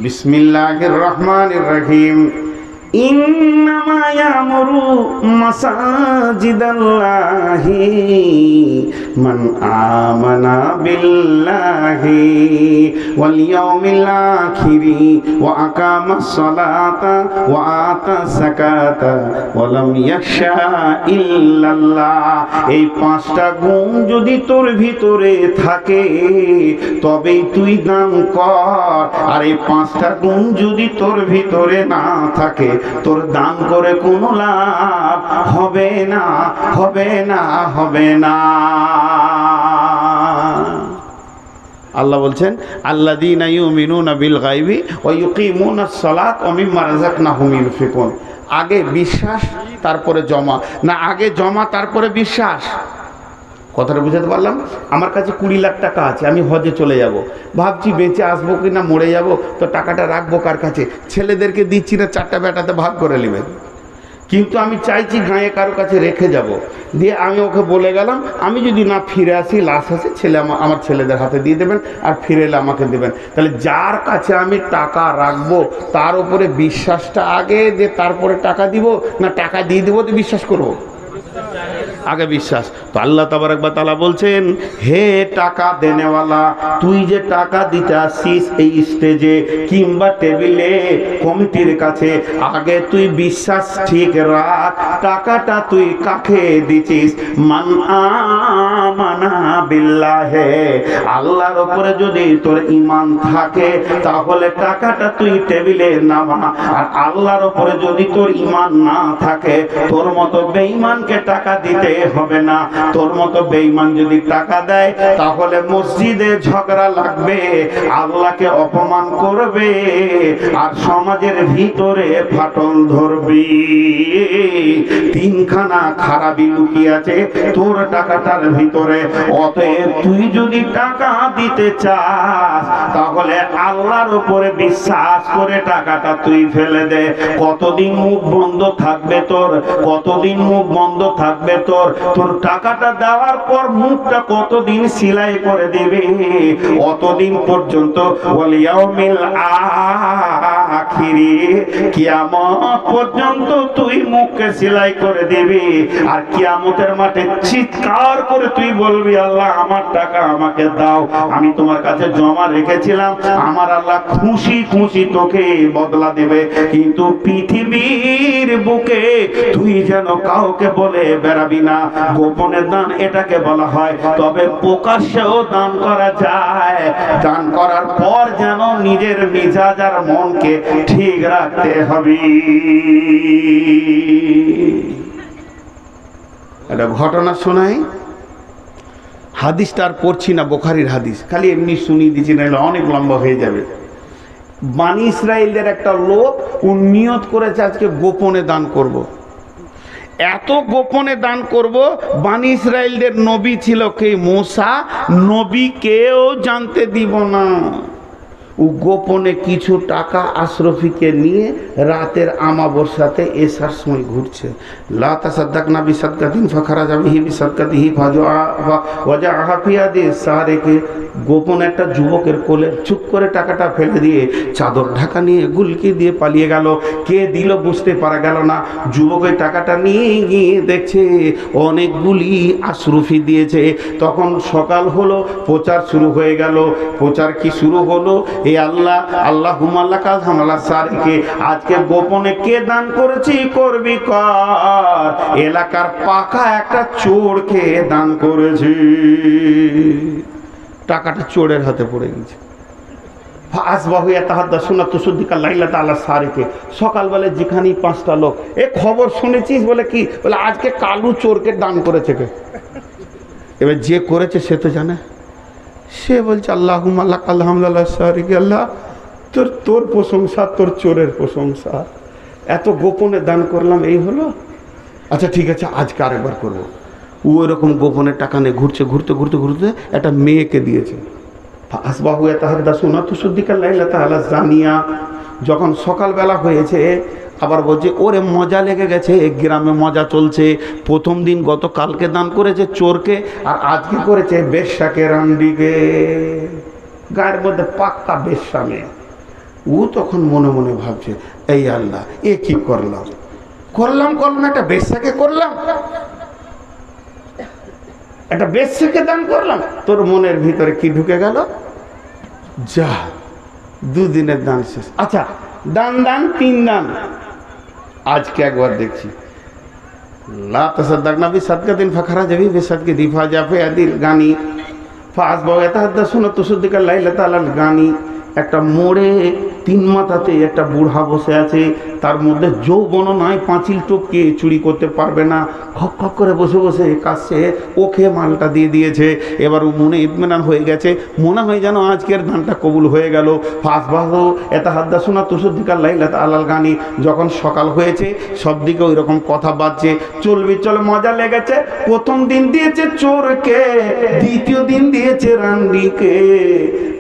বিসমিল্লাহির রহমানির রহিম। ইন্নামা ইয়ামুরু মাসাজিদাল্লাহি মান আমানা বিল্লাহি ওয়াল ইয়াউমিল আখিরি ওয়া আকামাস সালাতা ওয়া আতাস যাকাতা ওয়া লাম ইয়াখশা ইল্লাল্লাহ। এই পাঁচটা গুণ যদি তোর ভিতরে থাকে তবেই তুই দান কর। আর এই পাঁচটা গুণ যদি তোর ভিতরে না থাকে তোর দান করে কোনো লাভ হবে না, হবে না, হবে না। আল্লাহ বলছেন আল্লাযীনা ইউমিনুনা বিল গায়বি ওয়া ইউকিমুনাস সালাত ওয়া মিম্মা রাযাকনাহুম ইউনফিকুন। আগে বিশ্বাস তারপরে জমা, না আগে জমা তারপরে বিশ্বাস। কথাটা বুঝাতে পারলাম? আমার কাছে 20 লাখ টাকা আছে, আমি হজে চলে যাব, ভাবছি বেঁচে আসবো কি না মরে যাব, তো টাকাটা রাখবো কার কাছে? ছেলেদেরকে দিচ্ছি না, 4টা বেটাতে ভাগ করে নেবে। কিন্তু আমি চাইছি গাঁয়ে কারো কাছে রেখে যাব। দিয়ে আমি ওকে বলে গেলাম আমি যদি না ফিরে আসি, লাশ আছে, ছেলে আমার ছেলেদের হাতে দিয়ে দেবেন, আর ফিরে এলে আমাকে দেবেন। তাহলে যার কাছে আমি টাকা রাখবো তার উপরে বিশ্বাসটা আগে, দিয়ে তারপরে টাকা দিব, না টাকা দিয়ে দেবো তো বিশ্বাস করবো? আগে বিশ্বাস। তো আল্লাহ তাবারক ওয়া তাআলা বলছেন, হে টাকা দেনেওয়ালা, তুই যে টাকা দিতে আসিস এই স্টেজে কিংবা টেবিলে কমিটির কাছে, আগে তুই বিশ্বাস ঠিক রাখ টাকাটা তুই কাকে দিছিস। মান আমানা বিল্লাহে, আল্লাহর উপরে যদি তোর ঈমান থাকে তাহলে টাকাটা তুই টেবিলে নামা। আর আল্লাহর উপরে যদি তোর ঈমান না থাকে তোর মতো বেঈমানকে টাকা দিতে হবে না। তোর মতো বেঈমান যদি টাকা দেয় তাহলে মসজিদে ঝগড়া লাগবে, আল্লাহকে অপমান করবে, আর সমাজের ভিতরে ফাটল ধরবি। তিনখানা খারাপি লুকিয়ে আছে তোর টাকাটার ভিতরে। অতএব তুই যদি টাকা দিতে চাস তাহলে আল্লাহর উপরে বিশ্বাস করে টাকাটা তুই ফেলে দে। কতদিন মুখ বন্ধ থাকবে তোর? কতদিন মুখ বন্ধ থাকবে তোর? তোর টাকাটা দেওয়ার পর মুখটা কতদিন সিলাই করে দিবি? অতদিন পর্যন্ত ওয়াল ইয়াউমিল আখিরি, কিয়ামত পর্যন্ত তুই মুখকে সিলাই করে দিবি। আর কিয়ামতের মাঠে চিৎকার করে তুই বলবি, আল্লাহ আমার টাকা আমাকে দাও, আমি তোমার কাছে জমা রেখেছিলাম। আমার আল্লাহ খুশি খুশি তোকে বদলা দেবে। কিন্তু পৃথিবীর বুকে তুই যেন কাউকে বলে বেড়াবি না। গোপনে দান এটাকে বলা হয়, তবে প্রকাশ্যেও দান করা যায়। দান করার পর যেন নিজের মিজাজ আর মনকে ঠিক রাখতে হবে। একটা ঘটনা শোনাই, হাদিসটা আর পড়ছি না, বুখারীর হাদিস, খালি এমনি শুনিয়ে দিচ্ছি, না অনেক লম্বা হয়ে যাবে। বানি ইসরাইলদের একটা লোক নিয়ত করেছে আজকে গোপনে দান করব। এত গোপনে দান করব, বানি ইসরাইলদের নবী ছিল কে? মুসা। নবী কেউ জানতে দিব না। ও গোপনে কিছু টাকা আশরফিকে নিয়ে রাতের আমাবস্যাতে এসার সময় ঘুরছে। লা তাসাদদাকনা বিসাদকাতিন ফাখারাজা বিহি বিসাদকাতিহি ফাজাআহা ফি ইয়াদি সারিকে। গোপন একটা যুবকের কোলে চুপ করে টাকাটা ফেলে দিয়ে চাদর ঢাকা নিয়ে গুলকি দিয়ে পালিয়ে গেল। কে দিল বুঝতে পারা গেল না। যুবকের টাকাটা নিয়ে গিয়ে দেখছে অনেকগুলি আশরফি দিয়েছে। তখন সকাল হলো, প্রচার শুরু হয়ে গেল। প্রচার কি শুরু হলো? এ আল্লাহ, আল্লাহুম্মা লাকাল হামলা সারিকে, আজকে গোপনে কে দান করেছি করবি কর। এলাকার পাকা একটা চোরকে দান করেছি। টাকাটা চোরের হাতে পড়ে গেছে। সকালবেলায় যেখানেই 5টা লোক, এ খবর শুনেছিস? বলে কি? বলে আজকে কালু চোরকে দান করেছে। কে? এবার যে করেছে সে তো জানে। সে বলছে আল্লাহুম্মা লাকাল হামদু আলা সারিকে, আল্লাহ তোর প্রশংসা, তোর চোরের প্রশংসা। এত গোপনে দান করলাম, এই হলো। আচ্ছা ঠিক আছে, আজকে আরেকবার করবো। ও এরকম গোপনে টাকা নিয়ে ঘুরছে, ঘুরতে ঘুরতে ঘুরতে একটা মেয়েকে দিয়েছে। আসবাহু ইয়াতাহাদ্দাসুনা তুসদ্দিকা লাইলাতা আলা জানিয়া। যখন সকালবেলা হয়েছে আবার বলছে ওরে মজা লেগে গেছে, গ্রামে মজা চলছে। প্রথম দিন গতকালকে দান করেছে চোরকে, আর আজকে করেছে বেশ্যাকে, রান্ডিকে। গায়ের মধ্যে পাক্কা বেশ্যা মেয়ে। ও তখন মনে মনে ভাবছে, এই আল্লাহ এ কি করলাম করলাম করলাম, একটা বেশ্যাকে করলাম, একটা বেশ্যাকে দান করলাম। তোর মনের ভিতরে কি ঢুকে গেল? যা, দুদিনের দান শেষ। আচ্ছা, দান দান 3 দান। আজকে একবার দেখছি, লা তাসাদ্দাকনা বিসাদকাতিন ফাখরাজা বিসাদকি দিফা জাফে আদিল গানি ফাসবাউ ইয়াতাহাদ্দাসুনা তুসাদ্দিকা লাইলাতা আলাল গানি। একটা মোড়ে 3 মাথাতে একটা বুড়া বসে আছে, তার মধ্যে যৌবন নাই, পাঁচিল টপকে চুরি করতে পারবে না, খক খক করে বসে বসে কাছে ওকে মালটা দিয়ে দিয়েছে। এবার ও মনে ইতমিনান হয়ে গেছে, মনে হয় যেন আজকের ধানটা কবুল হয়ে গেল। ফাসবাহু ইয়াতাহাদ্দাসুনা তুসাদ্দিকা লাইলাতা আলাল গানি। যখন সকাল হয়েছে, সব দিকে ওই রকম কথা বাজছে, চলবে চল, মজা লেগেছে। প্রথম দিন দিয়েছে চোরকে, দ্বিতীয় দিন দিয়েছে রান্ডিকে,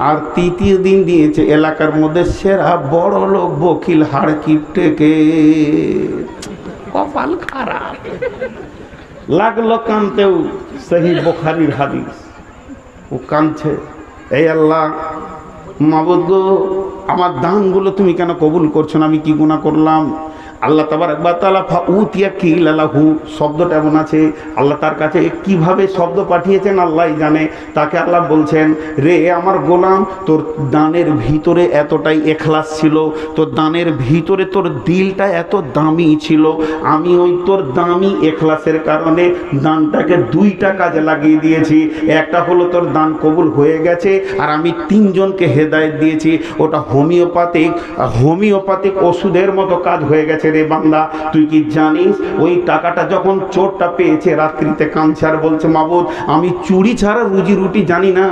আর তৃতীয় দিন দিয়েছে এলাকার মধ্যে সেরা বড় লোক বকিল হাড় কিপটেকে। কপাল খারাপ লাগলো কানতেও। সহি বুখারীর হাদিস, ও কাঁদছে, এই আল্লাহ মাবুদ গো, আমার দানগুলো তুমি কেন কবুল করছো না? আমি কি গুনাহ করলাম? আল্লাহ তাবারক ওয়া তাআলা ফাউতিয়া কিলালাহু শব্দটা এমন আছে, আল্লাহ তার কাছে কিভাবে শব্দ পাঠিয়েছেন আল্লাহই জানে। তাকে আল্লাহ বলছেন, রে আমার গোলাম, তোর দানের ভিতরে এতটাই ইখলাস ছিল, তোর দানের ভিতরে তোর দিলটা এত দামি ছিল, আমি ওই তোর দামি ইখলাসের কারণে দানটাকে 2টা কাজে লাগিয়ে দিয়েছি। একটা হলো তোর দান কবুল হয়ে গেছে, আর আমি 3 জনকে হেদায়েত দিয়েছি। ওটা হোমিওপ্যাথিক ওষুধের মতো কাজ হয়ে গেছে। রে বান্দা, তুই কি জানিস ওই টাকাটা যখন চোরটা পেয়েছে, রাত্রিতে কাঁদছে আর বলছে, মাবুদ আমি চুরি ছাড়া রুজি রুটি জানি না,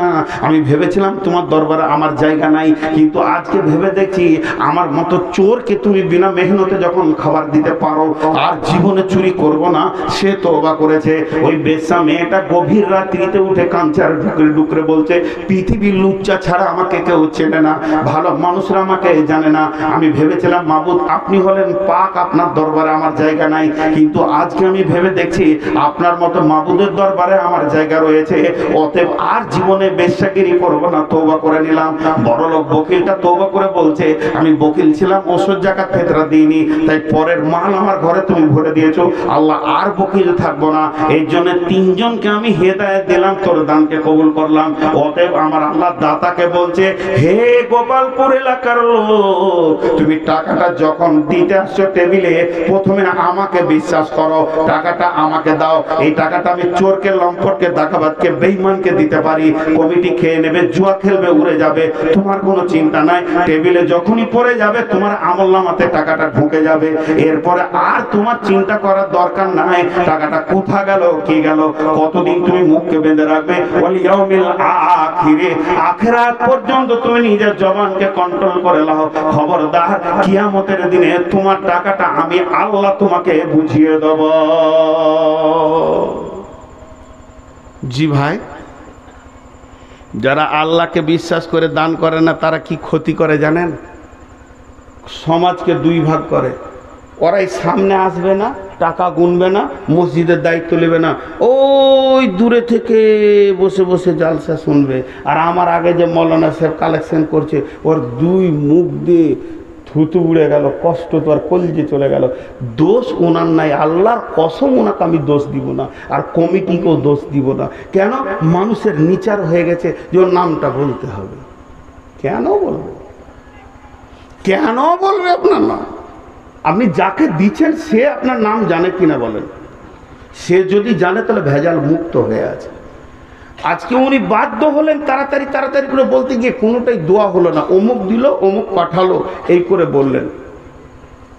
আমি ভেবেছিলাম তোমার দরবারে আমার জায়গা নাই, কিন্তু আজকে ভেবে দেখছি আমার মতো চোরকে তুমি বিনা মেহনতে যখন খাবার দিতে পারো, আর জীবনে চুরি করব না। সে তওবা করেছে। ওই বেশ্যা মেয়েটা গভীর রাত্রিতে উঠে কাঁদছে আর ঢুকরে ঢুকরে বলছে, পৃথিবীর লুচ্চা ছাড়া আমাকে কেউ চেনে না, ভালো মানুষরা আমাকে জানে না। আমি ভেবেছিলাম মাবুদ আপনি হলেন পাক, আপনার দরবারে আমার জায়গা নাই, কিন্তু আজকে আমি ভেবে দেখছি আপনার মতো মাবুদের দরবারে আমার জায়গা রয়েছে। অতএব আর জীবনে বেশ্যাগিরি করব না, তওবা করে নিলাম। বড়লোক বকিলটা তওবা করে বলছে, আমি বকিল ছিলাম, ওষুধ জাকাত ফিতরা দিইনি, তাই পরের মাল আমার ঘরে তুমি ভরে দিয়েছো, আল্লাহ আর বকিল থাকবো না। এই জন্য 3 জনকে আমি হেদায়েত দিলাম, তোর দানকে কবুল করলাম। অতএব আমার আল্লাহ দাতাকে বলছে, হে গোপালপুর এলাকার লোক, তুমি টাকাটা যখন দিতে আসছো টেবিলে, প্রথমে আমাকে বিশ্বাস করো, টাকাটা আমাকে দাও। এই টাকাটা আমি চোরকে, লম্পটকে, ডাকাতকে, বেঈমানকে দিতে পারি, কমিটি খেয়ে নেবে, জুয়া খেলবে, উড়ে যাবে, তোমার কোনো চিন্তা নাই। টেবিলে যখনই পড়ে যাবে তোমার আমলনামাতে টাকাটা ঢুকে যাবে, এরপরে আর তোমার চিন্তা করার দরকার নাই টাকাটা কোথা গেল, কি গেল, কতদিন তুমি মুখকে বেঁধে রাখবে। ওয়াল ইয়াউমিল আখিরে, আখিরাত পর্যন্ত তুমি নিজের জবানকে কন্ট্রোল করে নাও। খবরদার কিয়ামতের দিনে তোমার টাকাটা আমি আল্লাহ তোমাকে বুঝিয়ে দেব। জি ভাই, যারা আল্লাহকে বিশ্বাস করে দান করে না, তারা কি ক্ষতি করে জানেন? সমাজকে 2 ভাগ করে। ওরাই সামনে আসবে না, টাকা গুনবে না, মসজিদের দায়িত্ব নেবে না, ওই দূরে থেকে বসে বসে জালসা শুনবে। আর আমার আগে যে মৌলানা সাহেব কালেকশন করছে, ওর 2 মুখ দিয়ে থুতু উড়ে গেল, কষ্ট তো আর কলজে চলে গেল। দোষ ওনার নাই, আল্লাহর কসম ওনাকে আমি দোষ দিব না, আর কমিটিকেও দোষ দিব না। কেন? মানুষের নিচার হয়ে গেছে যে ওর নামটা বলতে হবে। কেন বলবে? কেন বলবে আপনার নাম? আপনি যাকে দিচ্ছেন সে আপনার নাম জানে কিনা বলেন? সে যদি জানে তাহলে ভেজাল মুক্ত হয়ে আছে। আজকে উনি বাধ্য হলেন তাড়াতাড়ি করে বলতে গিয়ে, কোনোটাই দোয়া হলো না, অমুক দিল, অমুক পাঠালো, এই করে বললেন।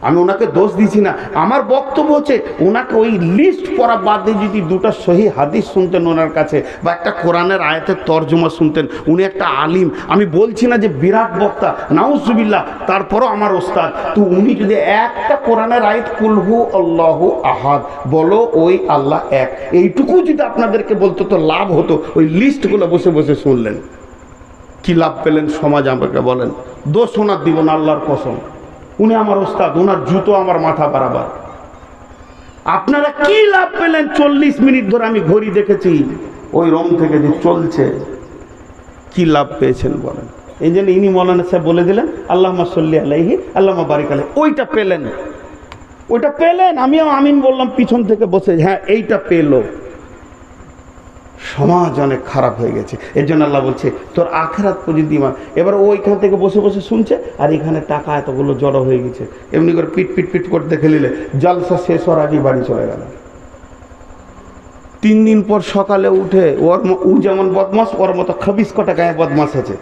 আমি ওনাকে দোষ দিচ্ছি না, আমার বক্তব্য হচ্ছে ওনাকে ওই লিস্ট পড়া বাদ দিয়ে যদি 2টা সহি হাদিস শুনতেন ওনার কাছে, বা একটা কোরআনের আয়াতের তর্জমা শুনতেন। উনি একটা আলিম, আমি বলছি না যে বিরাট বক্তা, নাউজুবিল্লাহ, তারপরও আমার ওস্তাদ। তো উনি যদি একটা কোরআনের আয়াত কুলহু আল্লাহু আহাদ, বলো ওই আল্লাহ এক, এইটুকু যদি আপনাদেরকে বলতো তো লাভ হতো। ওই লিস্টগুলো বসে বসে শুনলেন, কি লাভ পেলেন সমাজ আমাকে বলেন? দোষ ওনার দিব না, আল্লাহর কসম। উনি আমার ওস্তাদ, ওনার জুতো আমার মাথা বরাবর। আপনারা কি লাভ পেলেন? 40 মিনিট ধরে আমি ঘড়ি দেখেছি ওই রুম থেকে যে চলছে, কি লাভ পেয়েছেন বলেন? এই জন্য ইনি মৌলানা সাহেব বলে দিলেন আল্লাহুম্মা সাল্লি আলাইহি আল্লাহুম্মা বারিক আলাইহি। ওইটা পেলেন, আমিও আমিন বললাম পিছন থেকে বসে, হ্যাঁ এইটা পেল। সমাজ অনেক খারাপ হয়ে গেছে। এর জন্য আল্লাহ বলছে তোর আখিরাত পর্যন্ত ইমান। এবার ওইখান থেকে বসে বসে শুনছে, আর এখানে টাকা এতগুলো জড়ো হয়ে গেছে, এমনি করে পিট পিট পিট করতে খেলিলে জলসা শেষ হওয়ার আগে বাড়ি চলে গেল। 3 দিন পর সকালে উঠে ও যেমন বদমাস, ওর মতো 26 কটা গায়ে বদমাস আছে।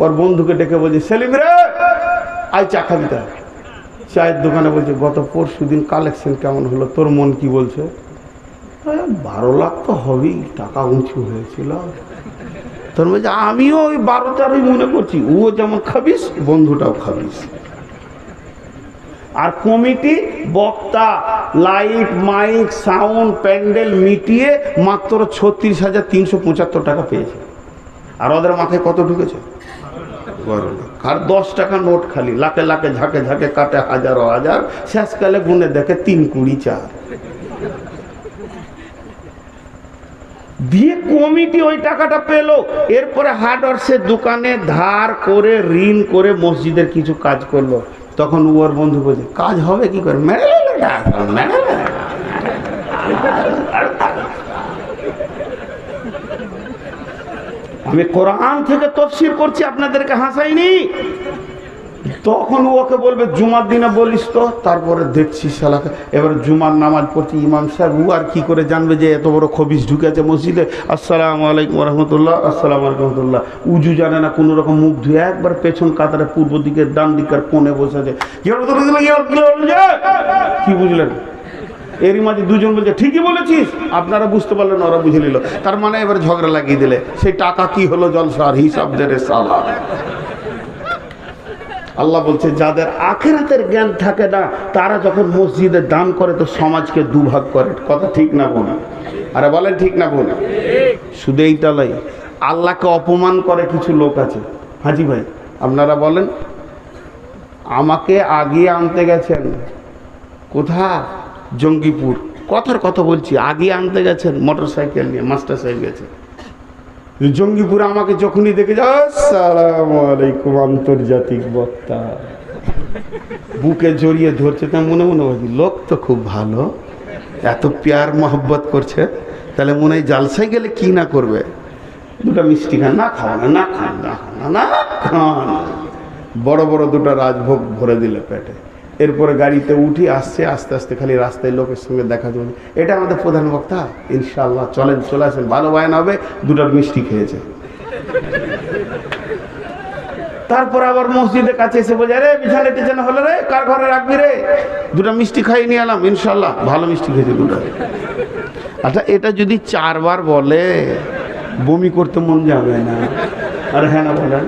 ওর বন্ধুকে ডেকে বলছে সেলিম রে আই চা খাবি? তা চায়ের দোকানে বলছে গত পরশু দিন কালেকশন কেমন হলো, তোর মন কি বলছে? 12 লাখ তো হবেই, টাকা উঁচু হয়েছিল। তোর বলছে আমিও ওই 12টারই মনে করছি, ও যেমন খাবিস বন্ধুটাও খাবিস। আর কমিটি, বক্তা, লাইট, মাইক, সাউন্ড, প্যান্ডেল মিটিয়ে মাত্র 36,375 টাকা পেয়েছে। আর ওদের মাথায় কত ঢুকেছে? 12 লাখ। আর 10 টাকা নোট খালি লাখে লাখে ঝাঁকে ঝাঁকে কাটে, হাজার হাজার, শেষকালে গুনে দেখে 3 20 4 দিয়ে কমিটি ওই টাকাটা পেল। এরপরে হার্ডওয়ার্সের দোকানে ধার করে ঋণ করে মসজিদের কিছু কাজ করলো। তখন ওর বন্ধু বলছে কাজ হবে কি করে? আমি কোরআন থেকে তাফসীর করছি, আপনাদেরকে হাসাইনি। তখন ওকে বলবে জুমার দিনে বলিস তো। তারপরে দেখছি শালাকে, এবার জুমার নামাজ পড়ছি, ইমাম সাহেব ও আর কি করে জানবে যে এত বড় খবিস ঢুকেছে মসজিদে? আসসালামু আলাইকুম রহমতুল্লাহ, আসসালামু আলাইকুম রহমতুল্লাহ। উজু জানে না, কোনো রকম মুখ ধুয়ে একবার পেছন কাতারে পূর্ব দিকের ডান দিকের কোণে বসে আছে। কি বুঝলেন? এরই মাঝে দুজন বলছে ঠিকই বলেছিস। আপনারা বুঝতে পারলেন, ওরা বুঝে নিল। তার মানে এবার ঝগড়া লাগিয়ে দিলে। সেই টাকা কি হলো? জলসার হিসাব দেরে সালা। আল্লাহ বলছে যাদের আখিরাতের জ্ঞান থাকে না, তারা যখন মসজিদে দান করে তো সমাজকে দুভাগ করে। কথা ঠিক না বল? আরে বলেন ঠিক না বল? শুধু এইটা নয়, আল্লাহকে অপমান করে কিছু লোক আছে। হাজি ভাই আপনারা বলেন, আমাকে আগিয়ে আনতে গেছেন কোথায়? জঙ্গিপুর। কথার কথা বলছি, আগিয়ে আনতে গেছেন মোটর সাইকেল নিয়ে, মাস্টার সাহেব গেছে জঙ্গিপুরে। আমাকে যখনই দেখে যাও আসসালামু আলাইকুম, আন্তর্জাতিক বক্তা, বুকে জড়িয়ে ধরছে। তা মনে মনে ভাবি লোক তো খুব ভালো, এত প্যার মহব্বত করছে, তাহলে মনে হয় জালসায় গেলে কি না করবে। দুটা মিষ্টি খান, না খাওয়া না, না খান, না খান, না খান। বড় বড় দুটো রাজভোগ ভরে দিলে পেটে। এরপরে গাড়িতে উঠি, আসছে আস্তে আস্তে, খালি রাস্তায় লোকের সঙ্গে দেখা যাবে। এটা আমাদের প্রধান বক্তা, ইনশাআল্লাহ চলেন, চলে আসেন, ভালো বায়না হবে। দুটার মিষ্টি খেয়েছে। তারপর আবার মসজিদের কাছে এসে বলছে রে বিছানে টিছানে হলো রে, কার ঘরে রাখবি রে? দুটা মিষ্টি খাইয়ে নিয়ে এলাম, ইনশাআল্লাহ ভালো মিষ্টি খেয়েছে দুটো। আচ্ছা এটা যদি 4 বার বলে, বমি করতে মন যাবে না? আর হ্যাঁ না বলেন?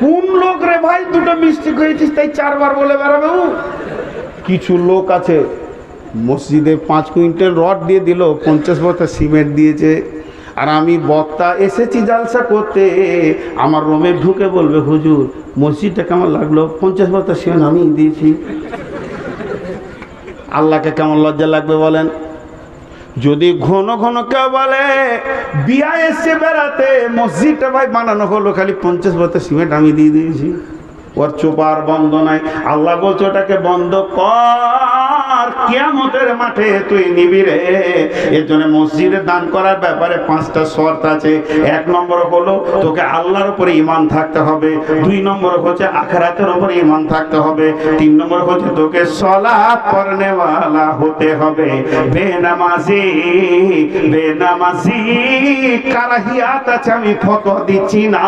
কোন লোক রে ভাই দুটো মিষ্টি খেয়েছিস তাই 4 বার বলে বেড়াবে? কিছু লোক আছে মসজিদে 5 কুইন্টাল রড দিয়ে দিল, 50 বস্তা সিমেন্ট দিয়েছে। আর আমি বক্তা এসেছি জালসা করতে, আমার রুমে ঢুকে বলবে হুজুর মসজিদটা কেমন লাগলো? 50 বস্তা সিমেন্ট আমি দিয়েছি। আল্লাহকে কেমন লজ্জা লাগবে বলেন? যদি ঘন ঘন কেউ বলে বিয়া এসে বেড়াতে, মসজিদটা ভাই বানানো হলো, খালি 50 বস্তা সিমেন্ট আমি দিয়ে দিয়েছি, ওর চোপার বন্ধ নাই। আল্লাহ বলছে ওটাকে বন্ধ কর, কিয়ামতের মাঠে তুই নিবি রে। এর জন্য মসজিদে দান করার ব্যাপারে 5টা শর্ত আছে। 1 নম্বর হলো তোকে আল্লাহর উপরে ঈমান থাকতে হবে। 2 নম্বর হচ্ছে আখিরাতের উপরে ঈমান থাকতে হবে। 3 নম্বর হচ্ছে তোকে সালাত পড়নে ওয়ালা হতে হবে। বেনামাজি কারাহিয়াত আছে, আমি ফতোয়া দিচ্ছি না।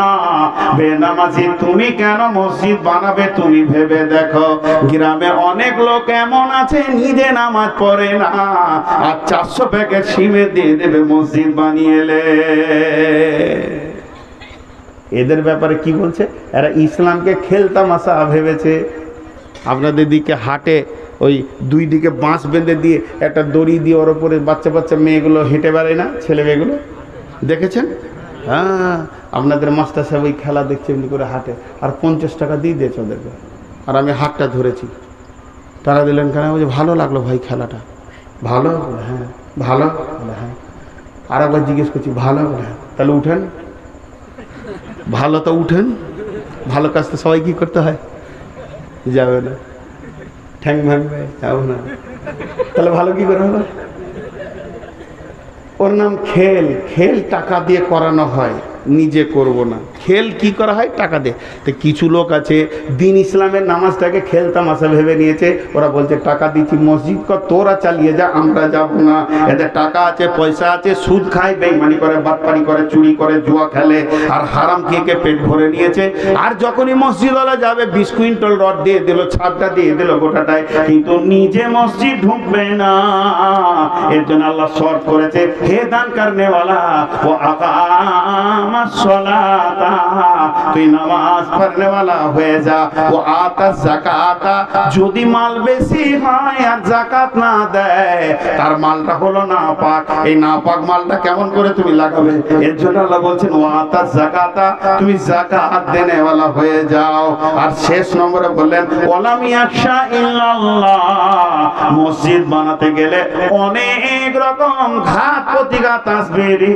বেনামাজি তুমি কেন মসজিদ বানাবে? তুমি ভেবে দেখো, গ্রামে অনেক লোক এমন আছে নিজে নামাজ পড়ে না, আর 400 প্যাকেট সিমেন্ট দিয়ে দেবে মসজিদ বানিয়েলে। এদের ব্যাপারে কি বলছে? এরা ইসলামকে খেলতামাশা ভেবেছে। আপনাদের দিকে হাটে ওই 2 দিকে বাঁশ বেঁধে দিয়ে একটা দড়ি দিয়ে ওর উপরে বাচ্চা বাচ্চা মেয়েগুলো হেঁটে বেড়ায় না, ছেলে মেয়েগুলো দেখেছেন? হ্যাঁ, আপনাদের মাস্টার সাহেব ওই খেলা দেখছে এমনি করে হাটে, আর 50 টাকা দিয়ে দিয়েছে ওদেরকে। আর আমি হাতটা ধরেছি, তারা দিলেন কেন? বলছে ভালো লাগলো ভাই খেলাটা। ভালো? হ্যাঁ। ভালো? হ্যাঁ। আর একবার জিজ্ঞেস করছি ভালো? হ্যাঁ। তাহলে উঠেন। ভালো তো উঠেন, ভালো কাজ তো সবাই কি করতে হয়, যাবে না, ঠ্যাং ভাঙবে, যাবো না, তাহলে ভালো কি করে হলো? ওর নাম খেল। খেল টাকা দিয়ে করানো হয়, নিজে করব না। খেল কি করা হয়? টাকা দিয়ে। তো কিছু লোক আছে দিন ইসলামের নামাজটাকে খেল তামাশা ভেবে নিয়েছে। ওরা বলছে টাকা দিচ্ছি মসজিদ কর, তোরা চালিয়ে যা, আমরা যাব না। এদের টাকা আছে, পয়সা আছে, সুদ খায়, বেঈমানি করে, বাটপারি করে, চুরি করে, জুয়া খেলে, আর হারাম খেয়ে পেট ভরে নিয়েছে। আর যখনই মসজিদওয়ালা যাবে 20 কুইন্টাল রড দিয়ে দিল, ছাদটা দিয়ে দিল গোটাটায়, কিন্তু নিজে মসজিদ ঢুকবে না। এর জন্য আল্লাহ শর্ত করেছে, হে দান করনেওয়ালা, ও আকামাস সালাতা, তুই নামাজ পড়নেওয়ালা হয়ে যা, ও আতা যাকাতা, যদি মাল বেশি হয় আর যাকাত না দেয়, তার মালটা হলো নাপাক। এই নাপাক মালটা কেমন করে তুমি লাগাবে? এর জন্য আল্লাহ বলছেন, ও আতা যাকাতা, তুমি যাকাত দেনেওয়ালা হয়ে যাও। আর শেষ নম্বরে বললেন, ওয়ালাম ইয়াখশা ইল্লাল্লাহ, মসজিদ বানাতে গেলে অনেক রকম ঘাত প্রতিঘাত আসবে রে,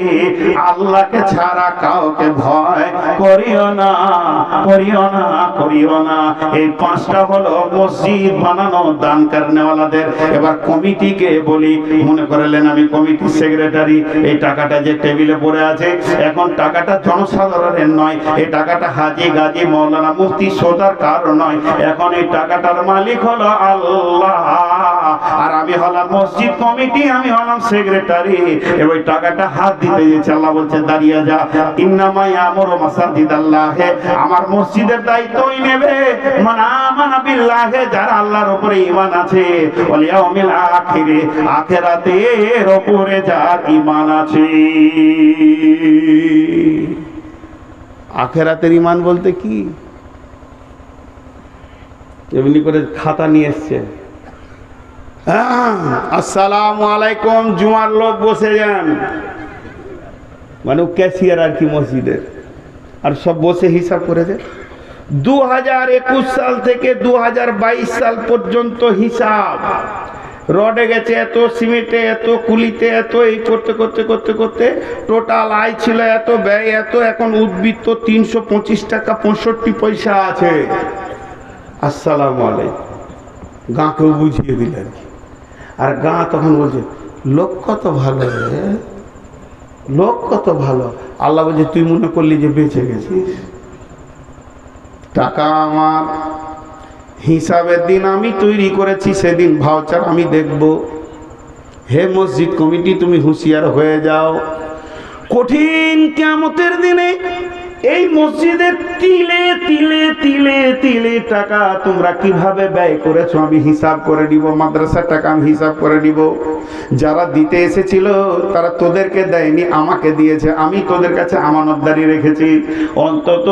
আল্লাহকে ছাড়া কাউকে ভয় করিও না, করিও না, করিও না। এই 5টা হলো মসজিদ বানানো দান করনেওয়ালাদের। এবার কমিটিকে বলি, মনে করলেন আমি কমিটির সেক্রেটারি, এই টাকাটা যে টেবিলে পড়ে আছে, এখন টাকাটা জনসাধারণের নয়, এই টাকাটা হাজি গাজী মাওলানা মুফতি সোদার কারো নয়, এখন এই টাকাটার মালিক হলো আল্লাহ, আর আমি হলাম মসজিদ কমিটি, আমি হলাম সেক্রেটারি। ওই টাকাটা হাত দিতে দিয়েছে, আল্লাহ বলছে দাঁড়িয়ে যা, ইন্নামা ইয়ামুরু মাসাজিদাল্লাহ, আমার মসজিদের দায়িত্বই নেবে মান আমানা বিল্লাহ, যারা আল্লাহর উপরে ঈমান আছে, ওয়াল ইয়াউমিল আখির, আখিরাতের উপরে যার ঈমান আছে। আখিরাতের ঈমান বলতে কি? এমনি করে খাতা নিয়ে এসছে, আসসালামু আলাইকুম, জুমার লোক বসে যান, মানে ক্যাশিয়ার আর কি মসজিদের, আর সব বসে হিসাব করেছে। 2021 সাল থেকে 2022 সাল পর্যন্ত হিসাব, রডে গেছে এত, সিমেন্টে এত, কুলিতে এত, এই করতে করতে করতে করতে টোটাল আয় ছিল এত, ব্যয় এত, এখন উদ্বৃত্ত 325 টাকা 65 পয়সা আছে। আসসালামু আলাইকুম, গাঁকেও বুঝিয়ে দিলেন। আর গাঁ তখন বলছে, লোক কত ভালো রে, লোক কত ভালো। আল্লাহ বলছে, তুই মনে করলি যে বেঁচে গেছিস? টাকা আমার, হিসাবের দিন আমি তৈরি করেছি, সেদিন ভাউচার আমি দেখব। হে মসজিদ কমিটি, তুমি হুঁশিয়ার হয়ে যাও, কঠিন কিয়ামতের দিনে এই মসজিদের তিলে তিলে তিলে তিলে টাকা তোমরা কিভাবে ব্যয় করেছো আমি হিসাব করে নিব। মাদ্রাসার টাকা আমি হিসাব করে নিব। যারা দিতে এসেছিল তারা তোদেরকে দেয়নি, আমাকে দিয়েছে, আমি তোদের কাছে আমানতদারি রেখেছি। অন্তত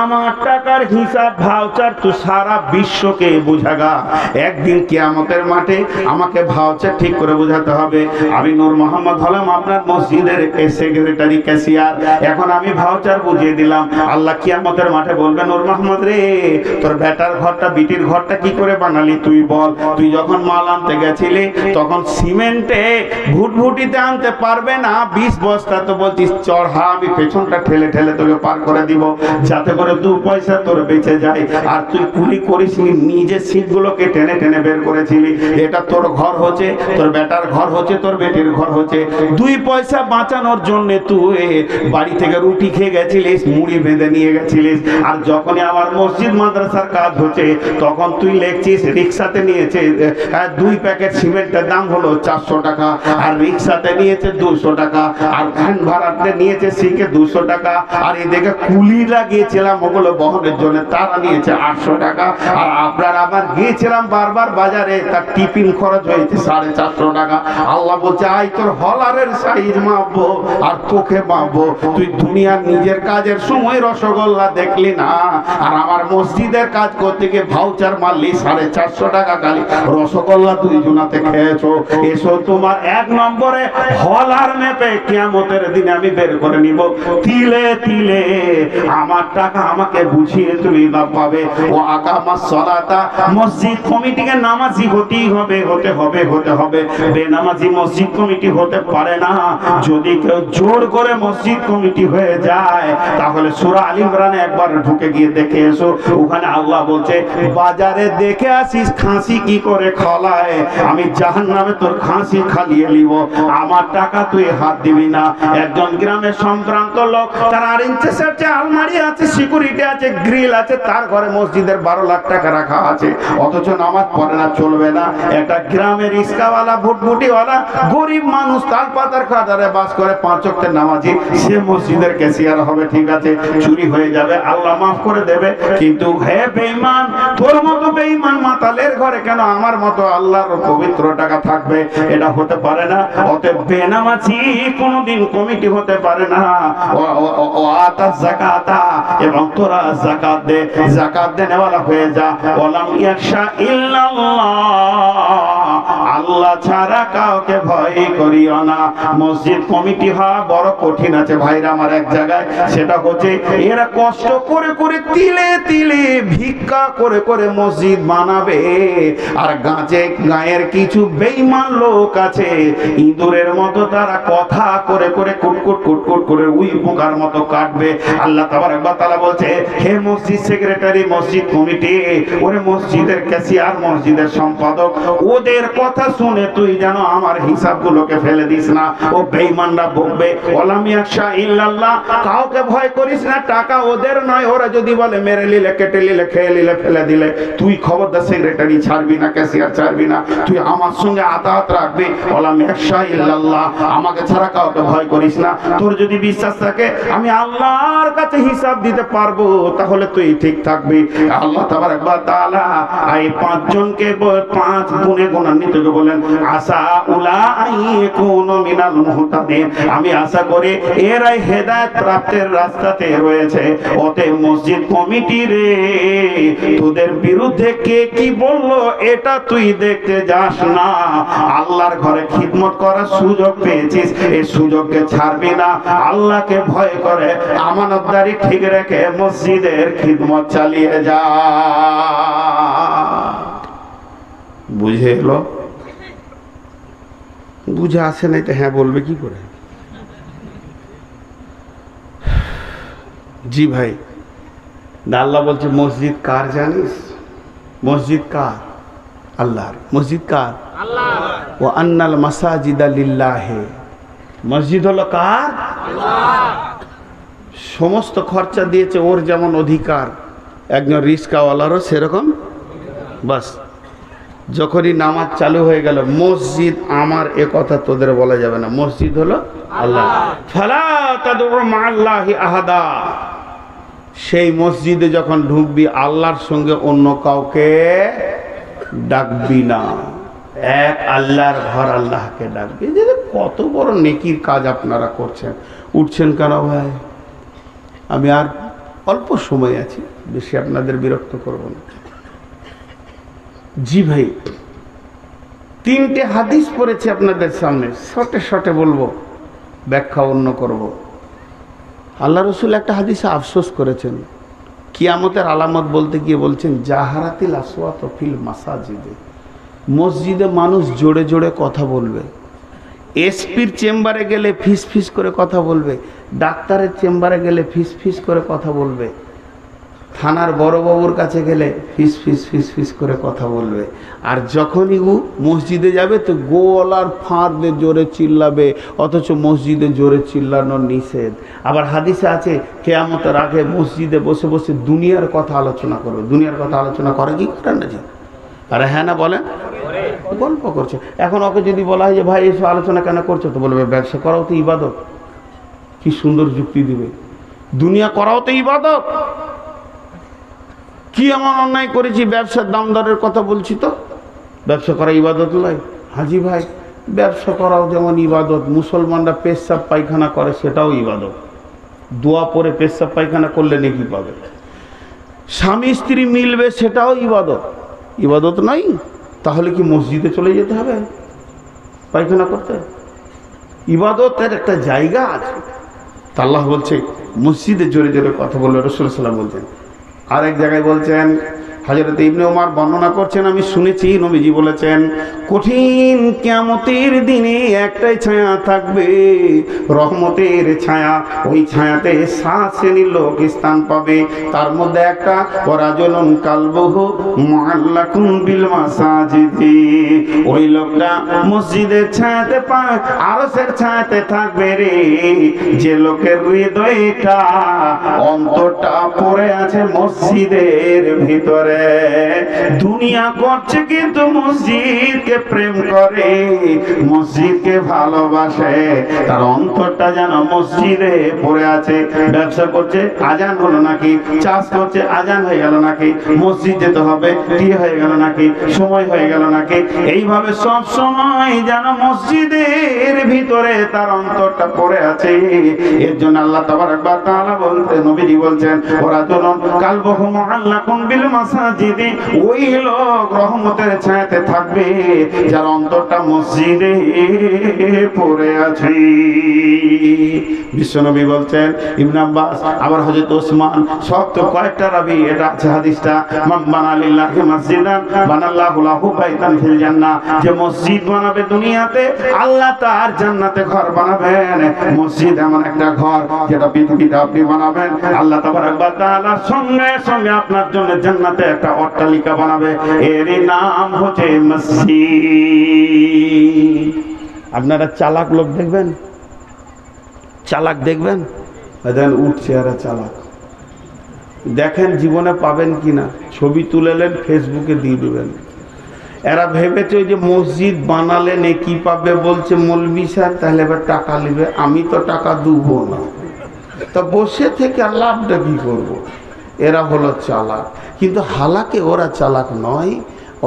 আমার টাকার হিসাব ভাউচার তো সারা বিশ্বকে বোঝাগা। একদিন কিয়ামতের মাঠে আমাকে ভাউচার ঠিক করে বোঝাতে হবে। আমি নূর মোহাম্মদ হলাম আপনার মসজিদের সেক্রেটারি, ক্যাশিয়ার, এখন আমি ভাউচার বুঝিয়ে দিলাম। আল্লাহ কিয়ামতের মাঠে বলবে, নূর মোহাম্মদ রে, তোর বেটার ঘরটা, বিটির ঘরটা কি করে বানালি তুই বল? তুই যখন মাল আনতে গেছিলি তখন সিমেন্টে ভুটভুটিতে আনতে পারবে না 20 বস্তা, তো বলছিস চড়হা, আমি পেছনটা ঠেলে ঠেলে তোকে পার করে দিব, যাতে করে 2 পয়সা তোর বেঁচে যায়। আর তুই কুলি করিসনি, নিজে সিটগুলোকে টেনে টেনে বের করেছিলি। এটা তোর ঘর হচ্ছে, তোর বেটার ঘর হচ্ছে, তোর বেটির ঘর হচ্ছে। 2 পয়সা বাঁচানোর জন্য তুই বাড়ি থেকে রুটি খেয়ে গেছিলিস, মুড়ি বেঁধে নিয়ে গেছিলিস। আর যখনই আমার মসজিদ মাদ্রাসার কাজ হচ্ছে তখন তুই লেখছিস রিক্সাতে নিয়েছে 2 প্যাকেট সিমেন্টের দাম হলো 400 টাকা, আর রিক্সাতে নিয়েছে 200 টাকা, আর ভ্যান ভাড়াতে নিয়েছে শিখে 200 টাকা, আর এদিকে কুলি লাগিয়েছিলাম ওগুলো বহনের জন্য, তারা নিয়েছে 800 টাকা। আর আপনার আবার গিয়েছিলাম বারবার বাজারে, তার টিফিন খরচ হয়েছে 450 টাকা। আল্লাহ বলছে, আই তোর হলারের সাইজ মাপবো আর তোকে মাপবো। তুই দুনিয়ার নিজের কাজের সময় রসগোল্লা দেখলি না, আর আমার মসজিদের কাজ করতে গিয়ে ভাউচার মারলি 450 টাকা, খালি রসগোল্লা 2 জনাতে খেয়েছো। এসো তোমার 1 নম্বরে হলার মেপে কিয়ামতের দিনে আমি বের করে নিব। তিলে তিলে আমার টাকা আমাকে বুঝিয়ে তুমি লাভ পাবে। ও আকামাস সালাতা, মসজিদ কমিটিকে নামাজি হতেই হবে, হতে হবে, হতে হবে। বেনামাজি মসজিদ কমিটি হতে পারে না। যদি কেউ জোর করে মসজিদ কমিটি হয়ে যায় তাহলে তাহলে সূরা আলে ইমরানে একবার ঢুকে গিয়ে দেখে এসো, ওখানে আল্লাহ বলছে বাজারে দেখে আসিস খাসি কি করে খলায়, আমি জাহান্নামে তোর খাসি খালিয়ে নিব, আমার টাকা তুই হাত দিবি না। একজন গ্রামের সম্ভ্রান্ত লোক, তার 8 ইঞ্চি সেটে আলমারি আছে, সিকিউরিটি আছে, গ্রিল আছে, তার ঘরে মসজিদের 12 লাখ টাকা রাখা আছে, অথচ নামাজ পড়ে না, চলবে না। একটা গ্রামের রিস্কাওয়ালা, ভুটভুটিওয়ালা, গরিব মানুষ, তাল পাতার খাদারে বাস করে, 5 ওয়াক্তের নামাজি, সে মসজিদের ক্যাশিয়ার হবে, ঠিক আছে, চুরি হয়ে যাবে, আল্লাহ মাফ করে দেবে। কিন্তু হে বেঈমান, তোর মতো বেঈমান মাতালের ঘরে কেন আমার মতো আল্লাহর পবিত্র টাকা থাকবে? এটা হতে পারে না। অতএব বেনামাজি কোনোদিন কমিটি হতে পারে না। ও আতা যাকাতা, এবং তোরা যাকাত দে, যাকাত দেনেওয়ালা হয়ে যা। ওয়ালাম ইয়াখশা ইল্লাল্লাহ, আল্লাহ ছাড়া কাউকে ভয় করিও না। মসজিদ কমিটি হওয়া বড় কঠিন আছে ভাইরা আমার এক জায়গায়, সেটা হচ্ছে এরা কষ্ট করে করে তিলে তিলে ভিক্ষা করে করে মসজিদ বানাবে, আর গায়ের কিছু বেঈমান লোক আছে, ইঁদুরের মতো তারা কথা করে করে কুটকুট কুটকুট করে উই পোকার মতো কাটবে। আল্লাহ তাবারক ওয়া তাআলা বলছে, হে মসজিদ সেক্রেটারি, মসজিদ কমিটি, ওরে মসজিদের ক্যাশিয়ার, মসজিদের সম্পাদক, ওদের কথা শুনে তুই যেন আমার হিসাবগুলোকে ফেলে দিস না। ও বেঈমানরা বলবে ওয়ালাম ইয়াখশা ইল্লাল্লাহ, কাউকে ভয় করিস না, টাকা ওদের নয়, ওরা যদি বলে মেরে নিলে, কেটে নিলে, খেয়ে নিলে, ফেলে দিলে, তুই খবরদার সেক্রেটারি ছাড়বি না, ক্যাশিয়ার ছাড়বি না, তুই আমার সঙ্গে আতাহাত রাখবি। ওয়ালাম ইয়াখশা ইল্লাল্লাহ, আমাকে ছাড়া কাউকে ভয় করিস না। তোর যদি বিশ্বাস থাকে আমি আল্লাহর কাছে হিসাব দিতে পারবো, তাহলে তুই ঠিক থাকবি। আল্লাহ তাবারক ওয়া তাআলা এই 5 জনকে 5 গুণে গুণান্বিতকে বলেন, আসা উলাইকুনু মিনাল মুহতাদিন, আমি আশা করি এরাই হেদায়েত প্রাপ্তের রাস্তাতে রয়েছে। অতএব মসজিদ কমিটি রে, তোদের বিরুদ্ধে কে কি বললো এটা তুই দেখতে যাস না। আল্লাহর ঘরে খিদমত করার সুযোগ পেয়েছিস, এই সুযোগকে ছাড়বি না। আল্লাহকে ভয় করে আমানতদারি ঠিক রেখে মসজিদের খিদমত চালিয়ে যা। বুঝে এলো? বুঝে আসে নাই তো হ্যাঁ বলবে কি করে? জি ভাই, আল্লাহ বলছে মসজিদ কার জানিস? মসজিদ কার? আল্লাহর। মসজিদ কার? আল্লাহর। ওয়া আন্নাল মাসাজিদা লিল্লাহি, মসজিদ হলো কার? আল্লাহর। সমস্ত খরচা দিয়েছে ওর যেমন অধিকার, একজন রিস্কাওয়ালারও সেরকম। বাস, যখনই নামাজ চালু হয়ে গেল, মসজিদ আমার, এ কথা তোদের বলা যাবে না, মসজিদ হলো আল্লাহ। ফালা তাদউ মা'আল্লাহি আহাদা, সেই মসজিদে যখন ঢুকবি আল্লাহর সঙ্গে অন্য কাউকে ডাকবি না, এক আল্লাহর ঘর, আল্লাহকে ডাকবি। যে কত বড় নেকির কাজ আপনারা করছেন। উঠছেন কেন ভাই? আমি আর অল্প সময় আছি, বেশি আপনাদের বিরক্ত করব না। জি ভাই, 3টে হাদিস পড়েছি আপনাদের সামনে, শর্টে শর্টে বলবো, ব্যাখ্যা অন্য করব। আল্লাহ রসুল একটা হাদিসে আফসোস করেছেন, কিয়ামতের আলামত বলতে গিয়ে বলছেন, জাহারাতিল আসওয়াত ফিল মাসাজিদে, মসজিদে মানুষ জোরে জোরে কথা বলবে। এসপির চেম্বারে গেলে ফিস ফিস করে কথা বলবে, ডাক্তারের চেম্বারে গেলে ফিস ফিস করে কথা বলবে, থানার বড়বাবুর কাছে গেলে ফিস ফিস ফিস ফিস করে কথা বলবে। আর যখনই ও মসজিদে যাবে তো গোলার ফাঁদ দিয়ে জোরে চিল্লাবে, অথচ মসজিদে জোরে চিল্লানো নিষেধ। আবার হাদিসে আছে কিয়ামতের আগে মসজিদে বসে বসে দুনিয়ার কথা আলোচনা করবে। দুনিয়ার কথা আলোচনা করে কি করেন না? আরে হ্যাঁ না বলেন, গল্প করছে। এখন ওকে যদি বলা হয় যে ভাই এসব আলোচনা কেন করছো, তো বলবে ব্যবসা করাও তো ইবাদত। কি সুন্দর যুক্তি দিবে, দুনিয়া করাও তো ইবাদত। কি এমন অন্যায় করেছি ব্যবসার দাম দরের কথা বলছি, তো ব্যবসা করা ইবাদত নয়? হাজি ভাই, ব্যবসা করাও যেমন ইবাদত, মুসলমানরা পেশাব পায়খানা করে সেটাও ইবাদত। দোয়া পরে পেশাব পায়খানা করলে নেকি পাবে। স্বামী স্ত্রী মিলবে সেটাও ইবাদত। ইবাদত নয়? তাহলে কি মসজিদে চলে যেতে হবে পায়খানা করতে? ইবাদতের একটা জায়গা আছে। তা আল্লাহ বলছে মসজিদে জোরে জোরে কথা বলবে, রাসূল সাল্লাল্লাহু আলাইহি ওয়াসাল্লাম বলছেন। আরেক জায়গায় বলছেন হযরত ইবনে ওমর বর্ণনা করছেন, আমি শুনেছি নবীজি বলেছেন, কঠিন কিয়ামতের দিনে একটাই ছায়া থাকবে, রহমতের ছায়া। ওই ছায়াতে 7 শ্রেণীর লোক স্থান পাবে। তার মধ্যে একটা ওয়ারাজুলুন কালবুহু মুআল্লাকুন বিল মাসাজিদি, ওই লোকটা মসজিদের ছায়াতে আরশের ছায়াতে থাকবে রে, যে লোকের হৃদয়টা অন্তরটা পড়ে আছে মসজিদের ভিতরে। দুনিয়া করছে কিন্তু মসজিদকে প্রেম করে, মসজিদকে ভালোবাসে, তার অন্তরটা যেন মসজিদে পড়ে আছে। ব্যবসা করছে, আজান হলো নাকি, চাষ করছে, আজান হয়ে গেল নাকি, মসজিদ যেতে হবে, কি হয়ে গেল নাকি, সময় হয়ে গেল নাকি, এইভাবে সব সময় যেন মসজিদের ভিতরে তার অন্তরটা পড়ে আছে। এর জন্য আল্লাহ তাবারক ওয়া তাআলা বলতে নবীজি বলছেন, ওয়ারাজুলুন কালবুহু মুআল্লাকুন বিল মাসাজিদি, ওই লোক রহমতের ছায়াতে থাকবে যার অন্তরটা মসজিদে পড়ে আছে। বিশ্বনবী বলছেন, ইবনে আব্বাস, আবার হযরত ওসমান, সব তো কয়েকটা রাবী, এটা আছে হাদিসটা, মান বানা লিল্লাহি মাসজিদান বানাল্লাহু লাহু বাইতান ফিল জান্নাহ, যে মসজিদ বানাবে দুনিয়াতে, আল্লাহ তার জান্নাতে ঘর বানাবেন। মসজিদ এমন একটা ঘর যেটা পৃথিবীতে আপনি বানাবেন, আল্লাহ তাবারক ওয়া তাআলা সঙ্গে সঙ্গে আপনার জন্য জান্নাতে একটা অট্টালিকা বানাবে, এরই নাম হচ্ছে মসজিদ। আপনারা চালাক লোক দেখবেন, চালাক দেখবেন, উঠছে এরা চালাক, দেখেন জীবনে পাবেন কিনা, ছবি তুলেলেন ফেসবুকে দিয়ে দেবেন। এরা ভেবেছে যে মসজিদ বানালে নেকি পাবে, বলছে মৌলভী সাহেব তাহলে এবার টাকা নেবে, আমি তো টাকা দেবো না, তা বসে থেকে আর লাভটা কি করবো। এরা হলো চালাক, কিন্তু হালাকে ওরা চালাক নয়।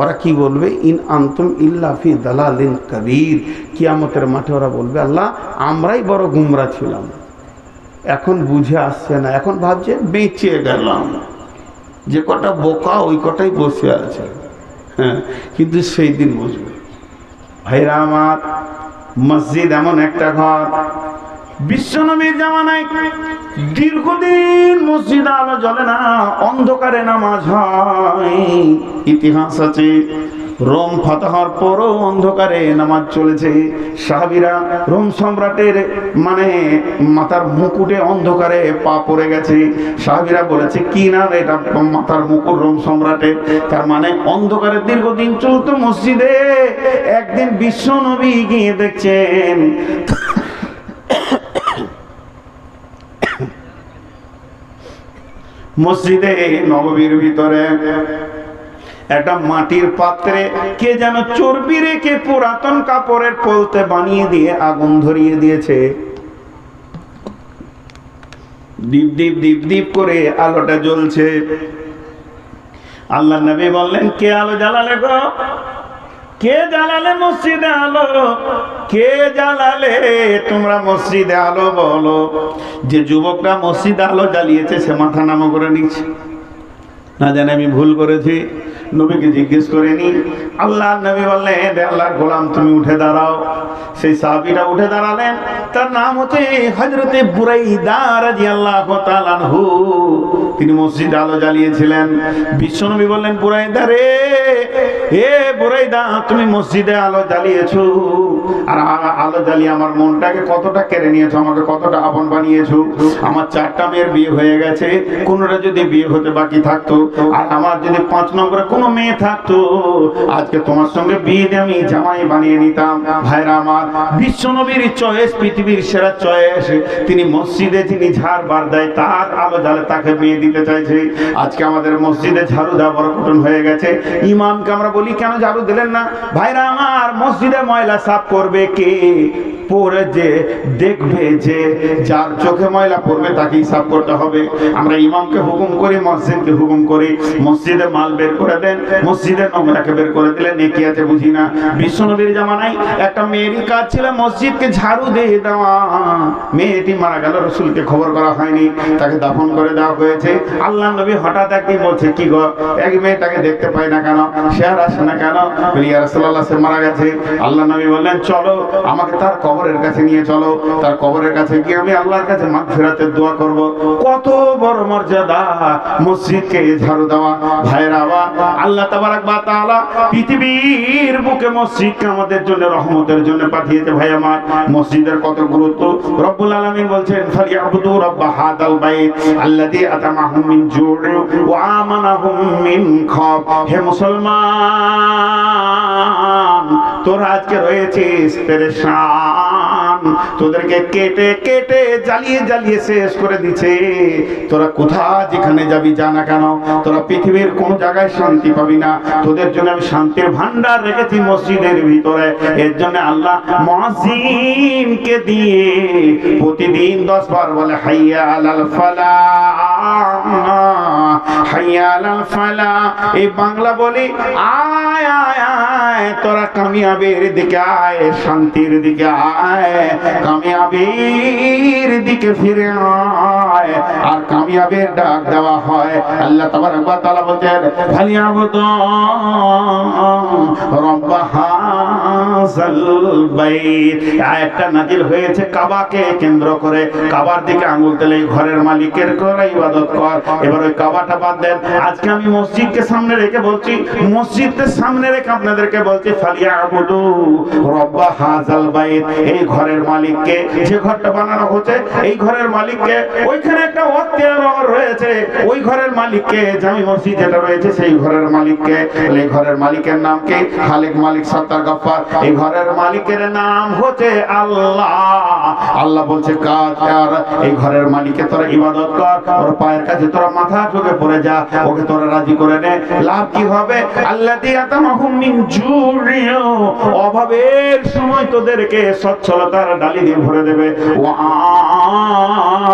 ওরা কি বলবে, ইন আনতুম ইল্লা ফি দালালিন কাবীর, কিয়ামতের মাঠে ওরা বলবে, আল্লাহ আমরাই বড় গুমরা ছিলাম, এখন বুঝে আসছে না, এখন ভাবছে বেঁচে গেলাম। যে কটা বোকা ওই কটাই বসে আছে, হ্যাঁ, কিন্তু সেই দিন বুঝবে। ভাইরা আমার, মসজিদ এমন একটা ঘর, বিশ্বনবীর জামানায় দীর্ঘদিন মসজিদে আলো জ্বলে না, অন্ধকারে নামাজ হয়। ইতিহাস আছে, রোম ফাতহার পরও অন্ধকারে নামাজ চলেছে। সাহাবীরা রোম সম্রাটের মানে মাথার মুকুটে অন্ধকারে পা পড়ে গেছে। সাহাবীরা বলেছে, কি না এটা মাথার মুকুট রোম সম্রাটের, তার মানে অন্ধকারে দীর্ঘদিন চলতো মসজিদে। একদিন বিশ্ব নবী গিয়ে দেখছেন মসজিদে নববীর ভিতরে একটা মাটির পাত্রে কে যেন চর্বি রেখে পুরাতন কাপড়ের পলতে বানিয়ে দিয়ে আগুন ধরিয়ে দিয়েছে। দীপ দীপ দীপ দীপ করে আলোটা জ্বলছে। আল্লাহ নবী বললেন, কে আলো জ্বালালে গো, কে জ্বালালে মসজিদে আলো, কে জ্বালালে তোমরা মসজিদে আলো বলো। যে যুবকরা মসজিদে আলো জ্বালিয়েছে সে মাথা নামা করে নিচ্ছে, না জানে আমি ভুল করেছি, নবীকে জিজ্ঞেস করেনি। আল্লাহ নবী বললেন, আল্লাহর গোলাম তুমি উঠে দাঁড়াও। সেই সাহাবীরা উঠে দাঁড়ালেন, তার নাম হচ্ছে হযরতে বুরাইদা রাদিয়াল্লাহু তাআলা আনহু। তিনি মসজিদে আলো জ্বালিয়েছিলেন। বিশ্বনবী বললেন, বুরাইদা রে, এ বুরাইদা, তুমি মসজিদে আলো জ্বালিয়েছো, আর আলো জ্বালিয়ে আমার মনটাকে কতটা কেড়ে নিয়েছো, আমাকে কতটা আপন বানিয়েছো। আমার 4টা মেয়ের বিয়ে হয়ে গেছে, কোনটা যদি বিয়ে হতে বাকি থাকতো, আর আমার যদি 5 নম্বরে কোনো মেয়ে থাকতো, আজকে তোমার সঙ্গে বিয়ে দিয়ে আমি জামাই বানিয়ে নিতাম। ভাইরা আমার, বিশ্বনবীর চয়েস পৃথিবীর সেরা চয়েস। তিনি মসজিদে যিনি ঝাড় বার দেয়, তার আলো জ্বালে তাকে বিয়ে দিতে চাইছে। আজকে আমাদের মসজিদে ঝাড়ু দেওয়া বড় কঠিন হয়ে গেছে। ইমামকে আমরা বলি, কেন ঝাড়ু দিলেন না? ভাইরা আমার, মসজিদে ময়লা সাফ করবে কে? পরে যে দেখবে, যে যার চোখে ময়লা পড়বে তাকেই সাফ করতে হবে। আমরা ইমামকে হুকুম করি, মসজিদকে হুকুম করি, মসজিদে মাল বের করে দেন, মসজিদে নোংরাকে বের করে দিলে নেকি আছে বুঝি না। বিশ্বনবীর জামানায় একটা মেয়েরই কাজ ছিল মসজিদকে ঝাড়ু দিয়ে দেওয়া। মেয়েটি মারা গেল, রাসূলকে খবর করা হয়নি, তাকে দাফন করে দেওয়া হয়েছে। আল্লাহ নবী হঠাৎ একদিন বলছে, কি গো এক মেয়েটাকে দেখতে পাই না কেন, সে আর আসে না কেন? ইয়া রাসূলুল্লাহ, সে মারা গেছে। আল্লাহ নবী বললেন, চলো আমাকে তার কবরের কাছে নিয়ে চলো। তার কবরের কাছে গিয়ে আমি আল্লাহর কাছে মাগফিরাতের দোয়া করব। কত বড় মর্যাদা মসজিদকে ঝাড়ু দেওয়া। ভাইরা আমার, আল্লাহ তাবারক ওয়া তাআলা পৃথিবীর বুকে মসজিদকে আমাদের জন্য রহমতের জন্য পাঠিয়েছে। ভাই আমার, মসজিদের কত গুরুত্ব। রব্বুল আলামিন বলছেন, ফালিয়াবুদু রাব্ব হাদাল বাইত আল্লাযী আতামাহুম মিন জু'in ওয়া আমানাহুম মিন খাউফ। হে মুসলমান, তোরা আজকে রয়েছিস পেরেশান, তোদেরকে কেটে কেটে জ্বালিয়ে জ্বালিয়ে শেষ করে দিচ্ছে। তোরা কোথায় যেখানে যাবি জানা কেন, তোরা পৃথিবীর কোন জায়গায় শান্তি পাবি না। তোদের জন্য আমি শান্তির ভান্ডার রেখেছি মসজিদের ভিতরে। এর জন্য আল্লাহ মুয়াজ্জিনকে দিয়ে প্রতিদিন 10 বার বলে, হাইয়া আলাল ফালাহ, হাইয়া আলাল ফালাহ। এই বাংলা বলি, আয় আয় আয়, তোরা কামিয়াবের দিকে আয়, শান্তির দিকে আয়, কামিয়াবির দিকে ফিরে আয়। আর কামিয়াবের ডাক দেওয়া হয়। আল্লাহ তাবারক ওয়া তাআলা বলেন, ফালিয়াবুদু রাব্ব হাযাল বাইত। আয়াতটা নাযিল হয়েছে কাবাকে কেন্দ্র করে। কাবার দিকে আঙুল তুলে ঘরের মালিকের করে ইবাদত কর। এবার ওই কাবাটা বাদ দেন। আজকে আমি মসজিদকে সামনে রেখে বলছি, মসজিদকে সামনে রেখে আপনাদেরকে বলছি, ফালিয়াবুদু রাব্ব হাযাল বাইত। এই ঘরের মালিককে, যে ঘরটা বানানো হচ্ছে এই ঘরের মালিককে, ওইখানে একটা ওয়াক্তিয়ার রয়েছে, ওই ঘরের মালিককে, জামি মসজিদ যেটা রয়েছে সেই ঘরের মালিককে। এই ঘরের মালিকের নাম কি? খালিক, মালিক, সত্তার, গফফার। এই ঘরের মালিকের নাম হচ্ছে আল্লাহ। আল্লাহ বলছে, কাজ আর এই ঘরের মালিককে তোরা ইবাদত কর, ওর পায়ের কাছে তোরা মাথা ঝুঁকে পড়ে যা, ওকে তোরা রাজি করে নে। লাভ কি হবে? আল্লাযী আতামাহুম মিন জু'in, অভাবের সময় তোদেরকে সচ্ছলতার ডালি দিয়ে ভরে দেবে। ওয়া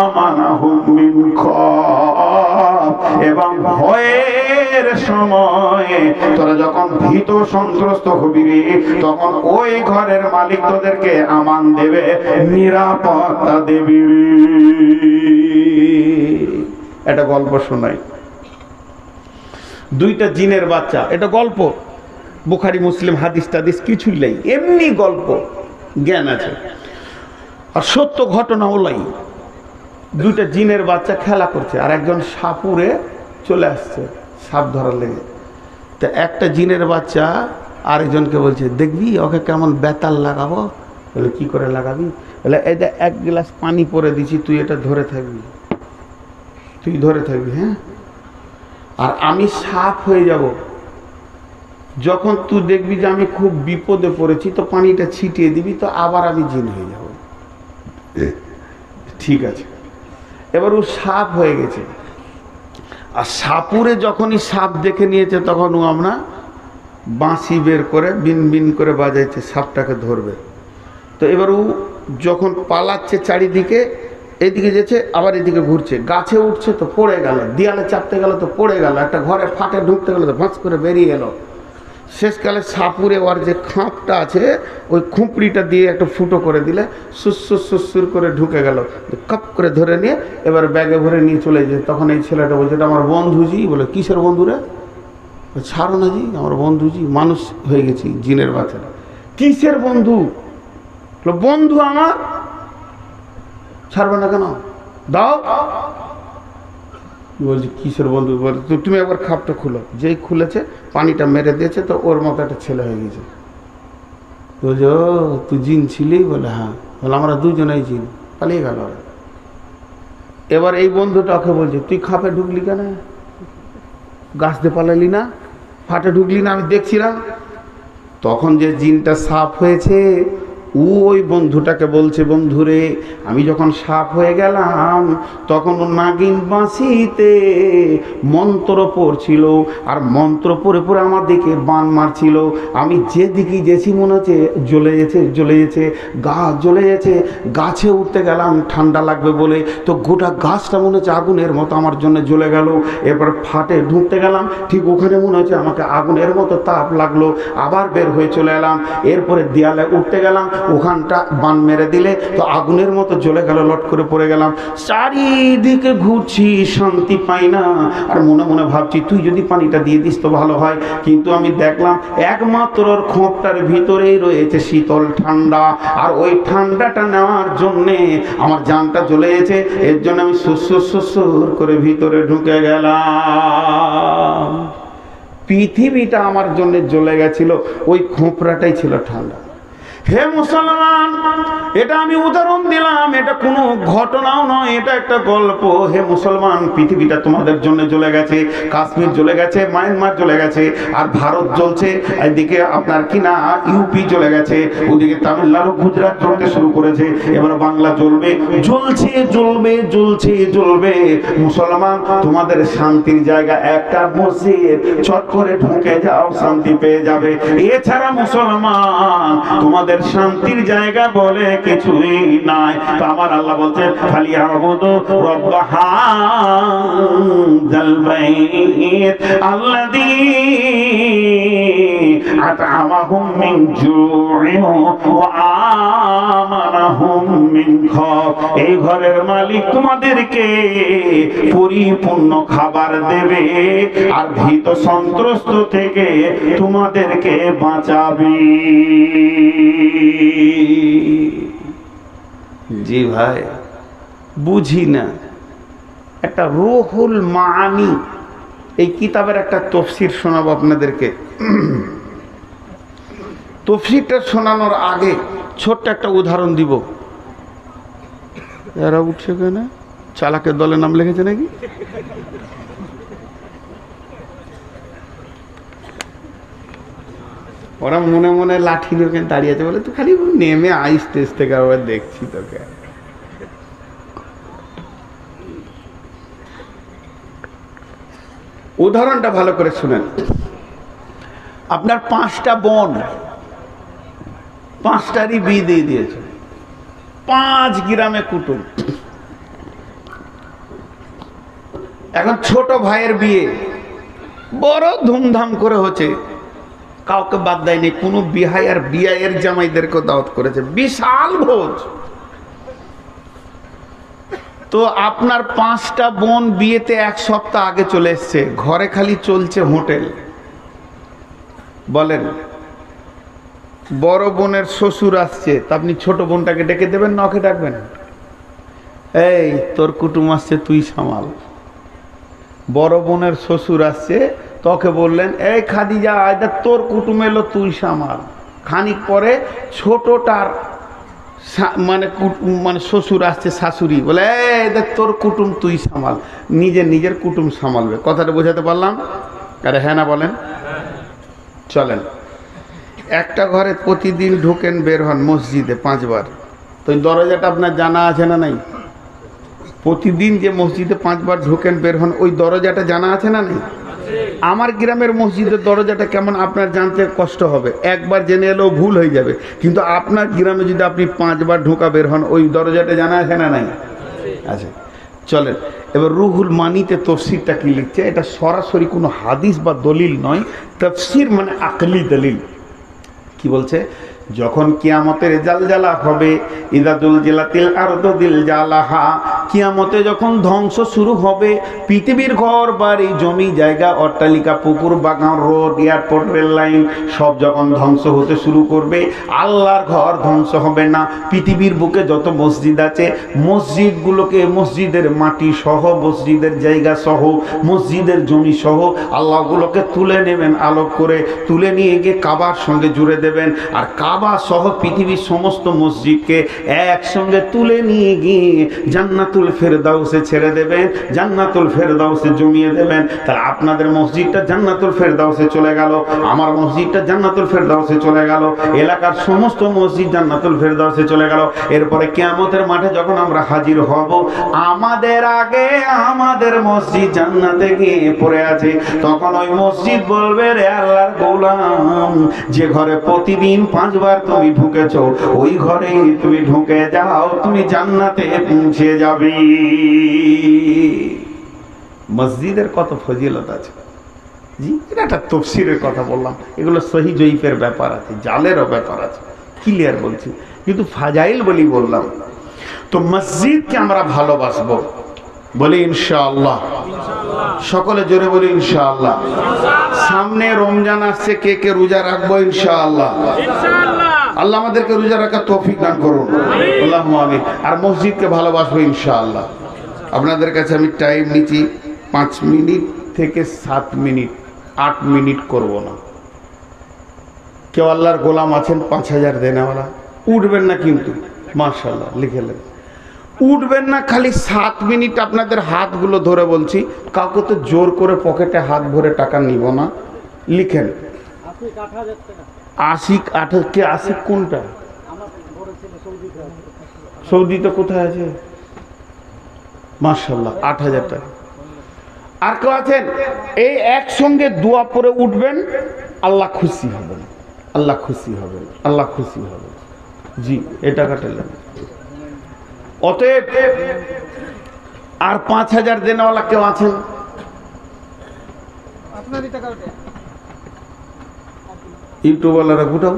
আমানাহুম মিন খাউফ, এবং ভয়ের সময় তোরা যখন ভীত সন্ত্রস্ত হবি তখন ওই ঘরের মালিক তোদেরকে আমান দেবে, নিরাপত্তা দেবে। এটা গল্প শোনাই, দুইটা জিনের বাচ্চা। এটা গল্প, বুখারী মুসলিম হাদিস টাদিস কিছুই নেই, এমনি গল্প, জ্ঞান আছে। আর সত্য ঘটনা ওলাই। দুইটা জিনের বাচ্চা খেলা করছে, আর একজন সাপুরে চলে আসছে সাপ ধরার লেগে। তা একটা জিনের বাচ্চা আরেকজনকে বলছে, দেখবি ওকে কেমন বেতাল লাগাবো। বলে, কি করে লাগাবি? বলে, এই যে 1 গ্লাস পানি পরে দিছি, তুই এটা ধরে থাকবি, তুই ধরে থাকবি, হ্যাঁ, আর আমি সাপ হয়ে যাব। যখন তুই দেখবি যে আমি খুব বিপদে পড়েছি, তো পানিটা ছিটিয়ে দিবি, তো আবার আমি জিন হয়ে যাব। ঠিক আছে। এবার ও সাপ হয়ে গেছে। আর সাপুরে যখনই সাপ দেখে নিয়েছে, তখন ও আমরা বাঁশি বের করে বিন বিন করে বাজাইছে, সাপটাকে ধরবে। তো এবার ও যখন পালাচ্ছে চারিদিকে, এইদিকে যেছে আবার এদিকে ঘুরছে, গাছে উঠছে তো পড়ে গেল, দেয়ালে চাপতে গেল তো পড়ে গেল, একটা ঘরে ফাটে ঢুকতে গেল তো ফাঁস করে বেরিয়ে গেল। শেষকালে সাপুরে ওর যে খাঁপটা আছে, ওই খুঁপড়িটা দিয়ে একটা ফুটো করে দিলে সুসুর সুসুর করে ঢুকে গেল, কাপ করে ধরে নিয়ে এবার ব্যাগে ভরে নিয়ে চলে যায়। তখন এই ছেলেটা বলছে, এটা আমার বন্ধুজি। বলে, কিসের বন্ধুরে? ছাড়ো না জি, আমার বন্ধুজি, মানুষ হয়ে গেছি জিনের বাচ্চারা। কিসের বন্ধু? বন্ধু আমার। ছাড়বে না কেন? দাও। বলছি, কিসের বন্ধু? বলে, তুমি একবার খাপটা খুলো। যেই খুলেছে, পানিটা মেরে দিয়েছে, তো ওর মতো একটা ছেলে হয়ে গেছে। বলছে, ও তুই জিন ছিলি? বলে, হ্যাঁ। বলে, আমরা দুজনেই জিন। পালিয়ে গেল। এবার এই বন্ধুটা ওকে বলছে, তুই খাপে ঢুকলি কেন? গাছ দিয়ে পালালি না? ফাটে ঢুকলি না? আমি দেখছিলাম। তখন যে জিনটা সাপ হয়েছে, ওই বন্ধুটাকে বলছে, বন্ধুরে, আমি যখন সাপ হয়ে গেলাম তখন নাগিন বাঁশিতে মন্ত্র পড়ছিল, আর মন্ত্র পড়ে পড়ে আমার দিকে বান মারছিল। আমি যেদিকে গেছি মনে হচ্ছে জ্বলে গেছে, জ্বলে গেছে, গাছ জ্বলে গেছে। গাছে উঠতে গেলাম ঠান্ডা লাগবে বলে, তো গোটা গাছটা মনে হচ্ছে আগুনের মতো আমার জন্য জ্বলে গেল। এরপর ফাটে ঢুকতে গেলাম, ঠিক ওখানে মনে হচ্ছে আমাকে আগুনের মতো তাপ লাগলো, আবার বের হয়ে চলে এলাম। এরপরে দেয়ালে উঠতে গেলাম, ওখানটা বান মেরে দিলে তো আগুনের মতো জ্বলে গেল, লট করে পড়ে গেলাম। চারিদিকে ঘুরছি, শান্তি পাই না, আর মনে মনে ভাবছি তুই যদি পানিটা দিয়ে দিস তো ভালো হয়। কিন্তু আমি দেখলাম একমাত্র ওর খোঁপটার ভিতরেই রয়েছে শীতল ঠান্ডা, আর ওই ঠান্ডাটা নেওয়ার জন্যে আমার জানটা জ্বলে গেছে। এর জন্য আমি সুসুর করে ভিতরে ঢুকে গেলাম। পৃথিবীটা আমার জন্য জ্বলে গেছিল, ওই খোঁপড়াটাই ছিল ঠান্ডা। হে মুসলমান, এটা আমি উদাহরণ দিলাম, এটা কোনো ঘটনাও নয়, এটা একটা গল্প। হে মুসলমান, পৃথিবীটা তোমাদের জন্য জ্বলে গেছে, কাশ্মীর জ্বলে গেছে, মায়ানমার জ্বলে গেছে, আর ভারত জ্বলছে, এদিকে আপনার কিনা ইউপি জ্বলে গেছে, ওদিকে তামিলনাড়ু গুজরাট জ্বলতে শুরু করেছে, এবার বাংলা জ্বলবে, জ্বলছে জ্বলবে জ্বলছে জ্বলবে। মুসলমান, তোমাদের শান্তির জায়গা একটা মসজিদ, চট করে ঢুকে যাও, শান্তি পেয়ে যাবে। এছাড়া মুসলমান, তোমাদের শান্তির জায়গা বলে কিছুই নাই। তো আমার আল্লাহ বলছেন ফালিয়াবুদু রাব্ব হাযাল বাইত আল্লাযী আত'আমাহুম মিন জু'ইন ওয়া আমানাহুম মিন খাউফ। এই ঘরের মালিক তোমাদেরকে পরিপূর্ণ খাবার দেবে আর ভীত সন্ত্রস্ত থেকে তোমাদেরকে বাঁচাবে। জি ভাই, বুঝি না। একটা রুহুল মাআনি, এই কিতাবের একটা তফসির শোনাবো আপনাদেরকে। তফসিরটা শোনানোর আগে ছোট্ট একটা উদাহরণ দিব। এরা উঠছে কেন? চালাকের দলে নাম লিখেছে নাকি? ওরা মনে মনে লাঠি নিয়ে ওখানে দাঁড়িয়ে আছে, বলে তুই খালি নেমে আইস স্টেজ থেকে, আবার দেখছি তোকে। উদাহরণটা ভালো করে শুনেন। আপনার 5টা বোন, 5টারই বিয়ে দিয়ে দিয়েছে, 5 গ্রামে কুটুম। এখন ছোট ভাইয়ের বিয়ে বড় ধুমধাম করে হচ্ছে, কাউকে বাদ দেয়নি, কোনো বিহাই আর বিয়ের জামাইদেরকে দাওয়াত করেছে, বিশাল ভোজ। তো আপনার 5টা বোন বিয়েতে 1 সপ্তাহ আগে চলে এসছে, ঘরে খালি চলছে হোটেল। বলেন, বড় বোনের শ্বশুর আসছে, তা আপনি ছোট বোনটাকে ডেকে দেবেন না ওকে ডাকবেন? এই তোর কুটুম আসছে, তুই সামাল। বড় বোনের শ্বশুর আসছে, তোকে বললেন এই খাদিজা আয়দা তোর কুটুম এলো, তুই সামাল। খানিক পরে ছোটটার মানে শ্বশুর আসছে, শাশুড়ি বলে এই দেখ তোর কুটুম তুই সামাল, নিজের কুটুম সামালবে। কথাটা বোঝাতে পারলাম? আরে হ্যাঁ না বলেন? চলেন, একটা ঘরে প্রতিদিন ঢুকেন বের হন মসজিদে 5 বার, তো ওই দরজাটা আপনার জানা আছে না নাই? প্রতিদিন যে মসজিদে 5 বার ঢোকেন বের হন, ওই দরজাটা জানা আছে না নাই? আমার গ্রামের মসজিদের দরজাটা কেমন আপনার জানতে কষ্ট হবে, একবার জেনে এলেও ভুল হয়ে যাবে। কিন্তু আপনার গ্রামে যদি আপনি 5 বার ঢোকা বের হন, ওই দরজাটা জানা আছে না নাই? আচ্ছা চলেন, এবার রুহুল মানিতে তফসিরটা কি লিখছে, এটা সরাসরি কোনো হাদিস বা দলিল নয়, তফসির মানে আকলি দলিল। কি বলছে? যখন কিয়ামতের জালজালা হবে, ইদাদুল জিলাতিল আরদু জিলজালাহা, কিয়ামতে যখন ধ্বংস শুরু হবে, পৃথিবীর ঘর বাড়ি জমি জায়গা অট্টালিকা পুকুর বাগান রোড এয়ারপোর্ট রেল লাইন সব যখন ধ্বংস হতে শুরু করবে, আল্লাহর ঘর ধ্বংস হবে না। পৃথিবীর বুকে যত মসজিদ আছে, মসজিদগুলোকে মসজিদের মাটি সহ, মসজিদের জায়গা সহ, মসজিদের জমি সহ আল্লাহগুলোকে তুলে নেবেন, আলোক করে তুলে নিয়ে গিয়ে কাবার সঙ্গে জুড়ে দেবেন। আর কাবা সহ পৃথিবীর সমস্ত মসজিদকে একসঙ্গে তুলে নিয়ে গিয়ে জান্নাতুল ফেরদাউসে ছেড়ে দেবেন, জান্নাতুল ফেরদাউসে জমিয়ে দেবেন। তাহলে আপনাদের মসজিদটা জান্নাতুল ফেরদাউসে চলে গেল, আমার মসজিদটা জান্নাতুল ফেরদাউসে চলে গেল, এলাকার সমস্ত মসজিদ জান্নাতুল ফেরদাউসে চলে গেল। এরপরে কিয়ামতের মাঠে যখন আমরা হাজির হব, আমাদের আগে আমাদের মসজিদ জান্নাতে গিয়ে পড়ে আছে, তখন ওই মসজিদ বলবে রে আল্লাহর গোলাম, যে ঘরে প্রতিদিন 5 বার তুমি ঢুকেছো, ওই ঘরে তুমি ঢুকে যাও, তুমি জান্নাতে পৌঁছে যাবে। মসজিদের কত ফজিলত আছে। জি, এটা একটা তফসিরের কথা বললাম, এগুলো সহি জয়ীফের ব্যাপার আছে, জালেরও ব্যাপার আছে। ক্লিয়ার বলছি, কিন্তু ফাজাইল বলি বললাম। তো মসজিদকে আমরা ভালোবাসবো, বলি ইনশাআল্লাহ। সকলে জোরে বলি ইনশাআল্লাহ। সামনে রমজান আসছে, কে কে রোজা রাখবো ইনশাআল্লাহ। আল্লাহ আমাদেরকে রোজা রাখার তৌফিক দান করুন, আল্লাহুম্মা আমিন। আর মসজিদকে ভালোবাসবো ইনশাআল্লাহ। আপনাদের কাছে আমি টাইম নিচ্ছি 5 মিনিট থেকে 7 মিনিট, 8 মিনিট করব না। কেউ আল্লাহর গোলাম আছেন 5000 দেনেওয়ালা, উঠবেন না কিন্তু, মাশাআল্লাহ লিখেলেন, উঠবেন না। খালি 7 মিনিট আপনাদের হাতগুলো ধরে বলছি, কাউকে তো জোর করে পকেটে হাত ভরে টাকা নিব না। লিখেন 80 কে 80 কোনটা? সৌদিতে কোথায় আছে? মাশাআল্লাহ 8000 টাকা। আর কেউ আছেন এই একসঙ্গে দোয়া পড়ে উঠবেন, আল্লাহ খুশি হবেন, আল্লাহ খুশি হবেন, আল্লাহ খুশি হবেন। জি, এই টাকাটা নেন। অতএব আর 5000 দেনেওয়ালা কেউ আছেন? ইউটিউবওয়ালারা গুটাও।